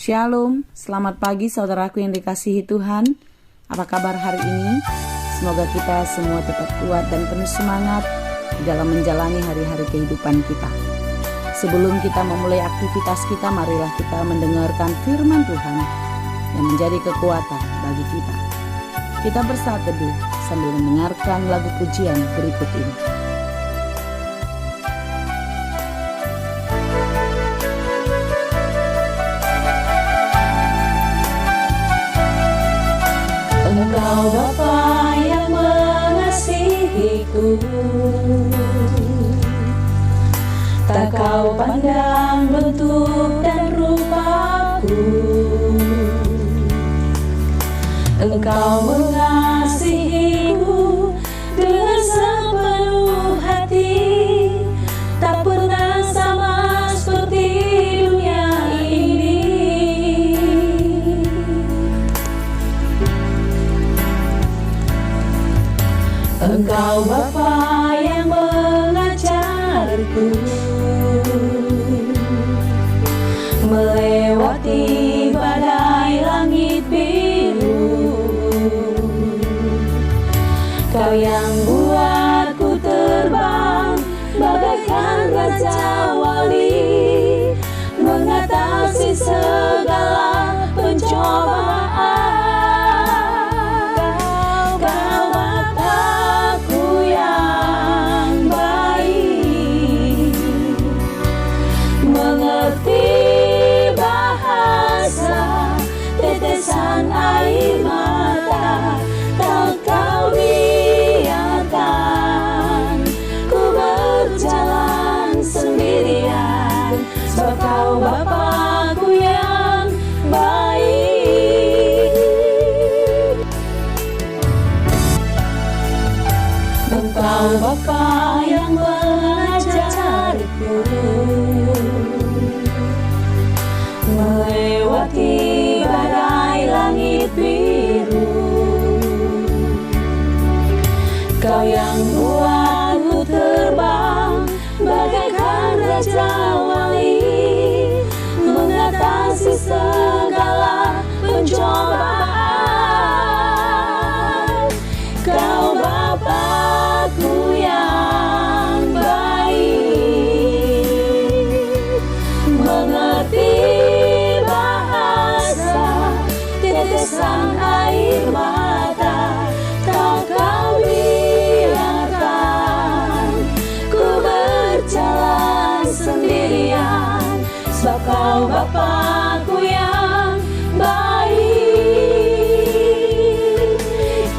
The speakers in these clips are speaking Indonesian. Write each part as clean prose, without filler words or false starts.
Shalom, selamat pagi saudaraku yang dikasihi Tuhan. Apa kabar hari ini? Semoga kita semua tetap kuat dan penuh semangat dalam menjalani hari-hari kehidupan kita. Sebelum kita memulai aktivitas kita, marilah kita mendengarkan firman Tuhan yang menjadi kekuatan bagi kita. Kita bersaat teduh sambil mendengarkan lagu pujian berikut ini. Engkau Bapa yang mengasihiku, tak kau pandang bentuk dan rupaku. Engkau mengasihiku dengan sepenuh hati, tak pernah sama seperti dunia ini. Engkau Bapa yang mengajarku melewati badai langit biru. Kau yang buatku terbang bagaikan raja wali, mengatasi segala pencobaan. Tetesan air mata tak kau biarkan ku berjalan sendirian, sebab kau Bapa-Ku yang baik. Engkau Bapa yang mengajarku melewati badai langit biru. Kau yang buatku terbang bagaikan raja wali, mengatasi segala pencobaan. Kau Bapa-Ku yang baik, mengerti tetesan air mata tak kau biarkan ku berjalan sendirian, sebab kau Bapa-Ku yang baik.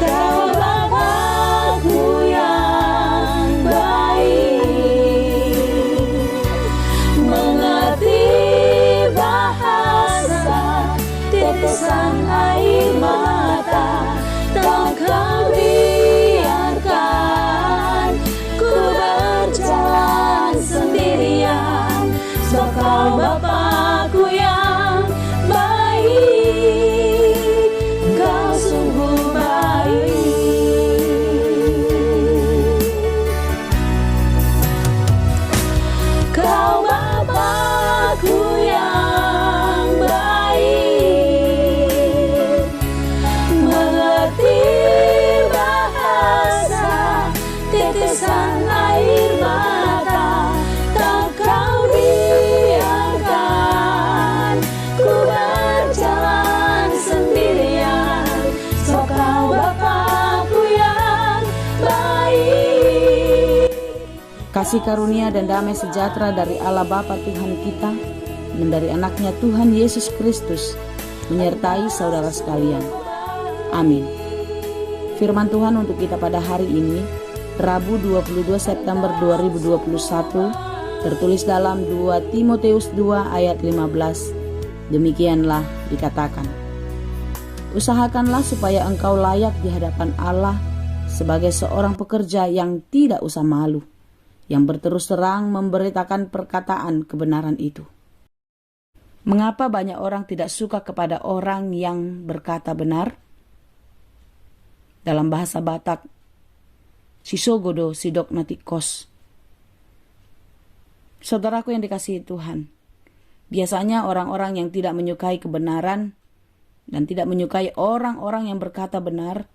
Kau Bapa-Ku yang baik, mengerti bahasa tetesan air mata tak kau biarkan ku berjalan sendirian, sebab kau Bapa-Ku yang baik. Kau sungguh baik. Kau Bapa-Ku yang baik, mengerti bahasa tetesan air mata tak kau biarkan ku berjalan sendirian, sebab kau Bapa-Ku yang baik. Kasih karunia dan damai sejahtera dari Allah Bapa Tuhan kita dan dari anaknya Tuhan Yesus Kristus menyertai saudara sekalian. Amin. Firman Tuhan untuk kita pada hari ini, Rabu 22 September 2021, tertulis dalam 2 Timotius 2 ayat 15. Demikianlah dikatakan, usahakanlah supaya engkau layak di hadapan Allah sebagai seorang pekerja yang tidak usah malu, yang berterus terang memberitakan perkataan kebenaran itu. Mengapa banyak orang tidak suka kepada orang yang berkata benar? Dalam bahasa Batak, sisogodo sidok natikos. Saudaraku yang dikasihi Tuhan, Biasanya orang-orang yang tidak menyukai kebenaran dan tidak menyukai orang-orang yang berkata benar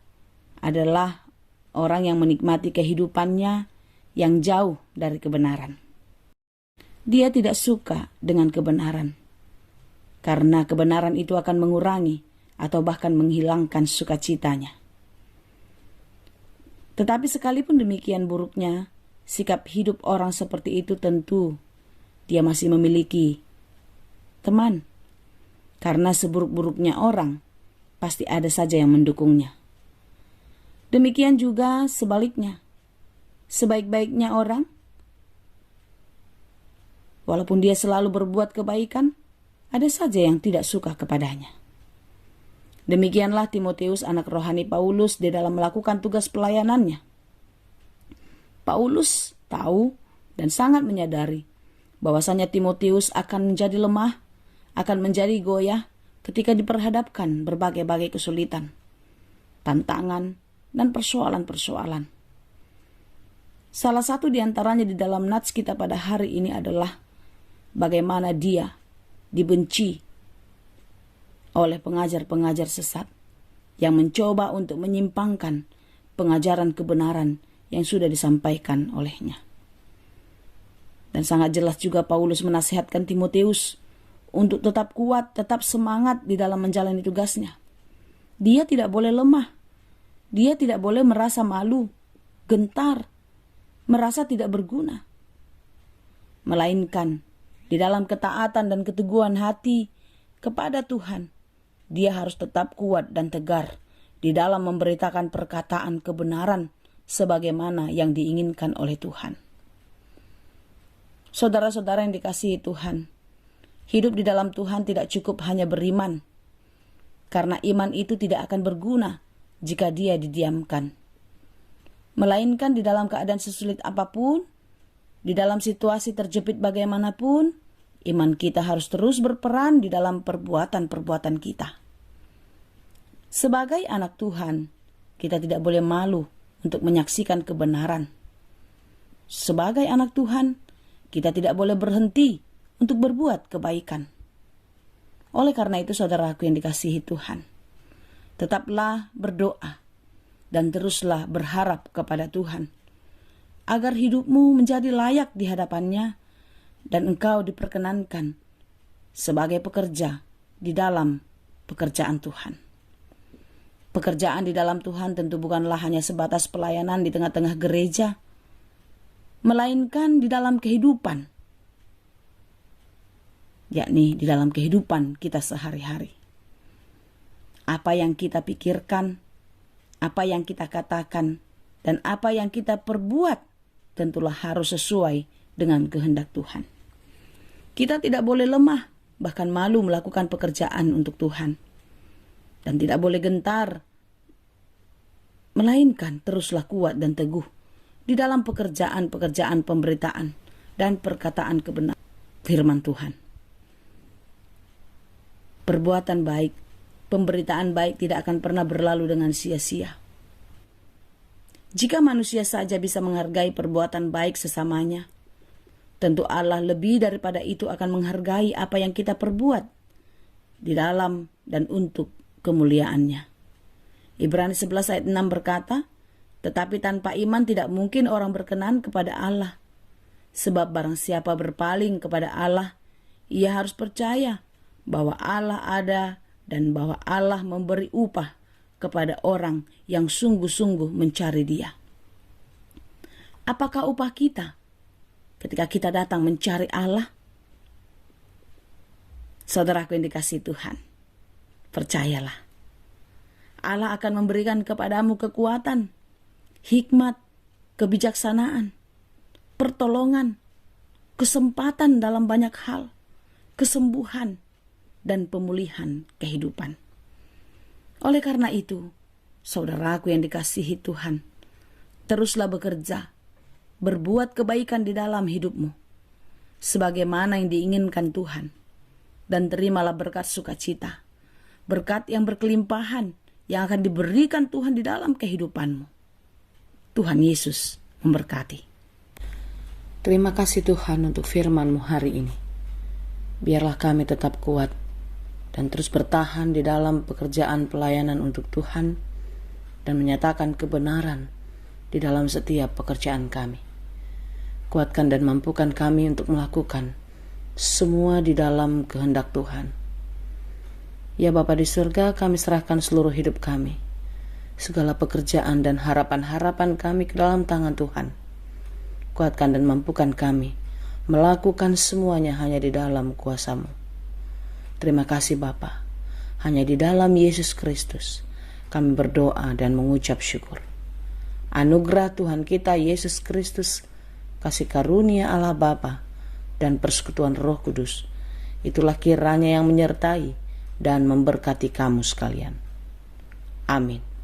adalah orang yang menikmati kehidupannya yang jauh dari kebenaran. Dia tidak suka dengan kebenaran, karena kebenaran itu akan mengurangi atau bahkan menghilangkan sukacitanya. Tetapi sekalipun demikian buruknya sikap hidup orang seperti itu, tentu dia masih memiliki teman. Karena seburuk-buruknya orang, pasti ada saja yang mendukungnya. Demikian juga sebaliknya. Sebaik-baiknya orang, walaupun dia selalu berbuat kebaikan, ada saja yang tidak suka kepadanya. Demikianlah Timotius, anak rohani Paulus, di dalam melakukan tugas pelayanannya. Paulus tahu dan sangat menyadari bahwasanya Timotius akan menjadi lemah, akan menjadi goyah ketika diperhadapkan berbagai-bagai kesulitan, tantangan, dan persoalan-persoalan. Salah satu di antaranya di dalam nats kita pada hari ini adalah bagaimana dia dibenci oleh pengajar-pengajar sesat yang mencoba untuk menyimpangkan pengajaran kebenaran yang sudah disampaikan olehnya. Dan sangat jelas juga Paulus menasihatkan Timotius untuk tetap kuat, tetap semangat di dalam menjalani tugasnya. Dia tidak boleh lemah. Dia tidak boleh merasa malu, gentar, merasa tidak berguna. Melainkan di dalam ketaatan dan keteguhan hati kepada Tuhan, dia harus tetap kuat dan tegar di dalam memberitakan perkataan kebenaran sebagaimana yang diinginkan oleh Tuhan. Saudara-saudara yang dikasihi Tuhan, hidup di dalam Tuhan tidak cukup hanya beriman, karena iman itu tidak akan berguna jika dia didiamkan. Melainkan di dalam keadaan sesulit apapun, di dalam situasi terjepit bagaimanapun, iman kita harus terus berperan di dalam perbuatan-perbuatan kita. Sebagai anak Tuhan, kita tidak boleh malu untuk menyaksikan kebenaran. Sebagai anak Tuhan, kita tidak boleh berhenti untuk berbuat kebaikan. Oleh karena itu, saudaraku yang dikasihi Tuhan, tetaplah berdoa dan teruslah berharap kepada Tuhan agar hidupmu menjadi layak di hadapannya dan engkau diperkenankan sebagai pekerja di dalam pekerjaan Tuhan. Pekerjaan di dalam Tuhan tentu bukanlah hanya sebatas pelayanan di tengah-tengah gereja, melainkan di dalam kehidupan, yakni di dalam kehidupan kita sehari-hari. Apa yang kita pikirkan, apa yang kita katakan, dan apa yang kita perbuat tentulah harus sesuai dengan kehendak Tuhan. Kita tidak boleh lemah, bahkan malu melakukan pekerjaan untuk Tuhan. Dan tidak boleh gentar, melainkan teruslah kuat dan teguh di dalam pekerjaan-pekerjaan pemberitaan dan perkataan kebenaran firman Tuhan. Perbuatan baik, pemberitaan baik tidak akan pernah berlalu dengan sia-sia. Jika manusia saja bisa menghargai perbuatan baik sesamanya, tentu Allah lebih daripada itu akan menghargai apa yang kita perbuat di dalam dan untuk kemuliaannya. Ibrani 11 ayat 6 berkata, tetapi tanpa iman tidak mungkin orang berkenan kepada Allah. Sebab barang siapa berpaling kepada Allah, ia harus percaya bahwa Allah ada dan bahwa Allah memberi upah kepada orang yang sungguh-sungguh mencari Dia. Apakah upah kita ketika kita datang mencari Allah? Saudaraku yang dikasihi Tuhan, percayalah, Allah akan memberikan kepadamu kekuatan, hikmat, kebijaksanaan, pertolongan, kesempatan dalam banyak hal, kesembuhan, dan pemulihan kehidupan. Oleh karena itu, saudaraku yang dikasihi Tuhan, teruslah bekerja, berbuat kebaikan di dalam hidupmu, sebagaimana yang diinginkan Tuhan, dan terimalah berkat sukacita, berkat yang berkelimpahan yang akan diberikan Tuhan di dalam kehidupanmu. Tuhan Yesus memberkati. Terima kasih Tuhan untuk firman-Mu hari ini. Biarlah kami tetap kuat dan terus bertahan di dalam pekerjaan pelayanan untuk Tuhan dan menyatakan kebenaran di dalam setiap pekerjaan kami. Kuatkan dan mampukan kami untuk melakukan semua di dalam kehendak Tuhan. Ya Bapa di surga, kami serahkan seluruh hidup kami, segala pekerjaan dan harapan-harapan kami ke dalam tangan Tuhan. Kuatkan dan mampukan kami melakukan semuanya hanya di dalam kuasa-Mu. Terima kasih Bapa. Hanya di dalam Yesus Kristus kami berdoa dan mengucap syukur. Anugerah Tuhan kita Yesus Kristus, kasih karunia Allah Bapa, dan persekutuan Roh Kudus, itulah kiranya yang menyertai dan memberkati kamu sekalian. Amin.